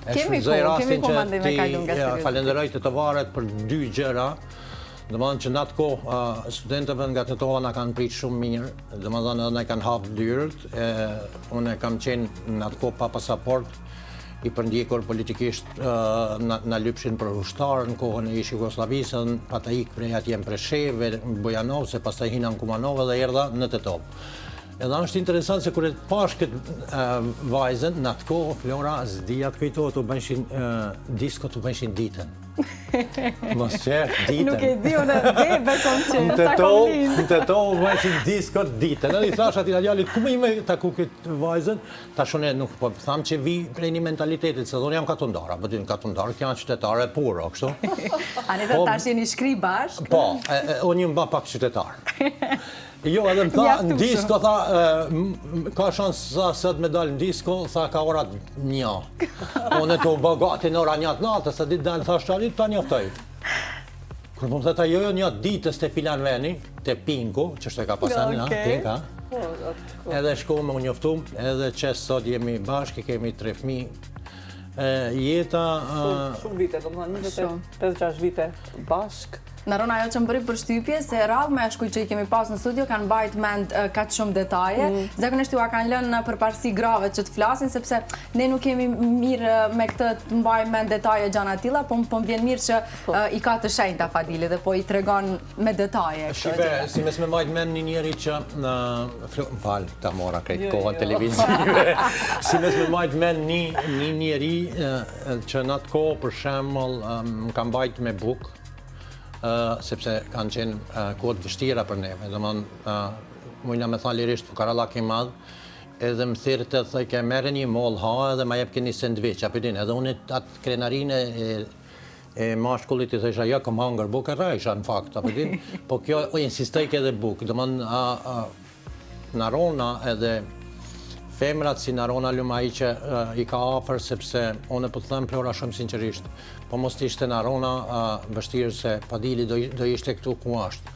Kemi komandime kalun nga serioziteti. Falenderoj të varet për dy gjëra. Domethënë që në atë kohë studentëve nga Tetova na kanë pritur shumë mirë, domethënë edhe na kanë hapur dyert. Unë kam qenë në atë kohë pa pasaport, i përndjekur politikisht na lypshin për ushtar në kohën e ish Jugosllavisë, ata ik prej atje në Preshevë, në Bojanovce, pastaj hina në Kumanove dhe erdha në Tetovë. Edhe është interesant se kur e pash këtë vajzën, në atë kohë Flora s'dija të kujtohet, u bënshin disko, u bënshin ditën. Mos qërë, ditën. Nuk e di, unë e beson që sa kom lind. Në Tetovë u bënshin disko ditën. Edhe i thash atij djalit, ku më ime taku këtë vajzën? Tash unë nuk po tham që vi prej një mentalitetit, se unë jam katundara, po din katundarët janë qytetarë puro, kështu. Anita tash jeni shkri bashk? Po, unë jam pak qytetar. Jo, edhe më tha, në disko, tha, ka shansë sa të me dalë në disko, tha, ka orat një. Unë të u bëgati në ora njëtë natë, se ditë dalë, tha, shtarit, ta njoftoj. Kërë më theta, jo, një ditës të filan veni, të Pinku, që shte ka pasan, Pinka. Edhe shku me u njoftum, edhe që sot jemi bashkë, kemi 3 fëmijë. Jeta... Shumë vite, do më thënë, 5-6 vite bashkë. Narona, ajo që më bëri përshtypje, se radhë me shkuj që i kemi pas në studio, kanë bajt mend kaq shumë detaje. Zakonisht ju a kanë lënë përparësi grave që të flasin, sepse ne nuk kemi mirë me këtë të mbaj mend detaje gjana tilla, po më vjen mirë që i ka të shenjta Fadili dhe po i tregon me detaje. Shqipe, si mes me mbajt mend një njeri që ta mora krejt kohën televizive. Si mes me mbajt mend një njeri që në atë kohë, për shembull, më ka mbajt me bukë, sepse kanë qenë kohët vështira për neve. Mujna me tha lirisht fukarallak i madh, edhe më thirrët e thoj ke merre një moll ha edhe ma jep keni sendviç, apo din, edhe unë atë krenarinë e mashkullit i thësha ja kam hangër bukë rajsha në fakt, apo din, po kjo insistoj ke edhe bukë. Narona edhe femrat si Narona Lumaj që i ka afër, sepse unë po të them Flora shumë sinqerisht, po mos të ishte Narona, vështirë se Fadili do ishte këtu ku është.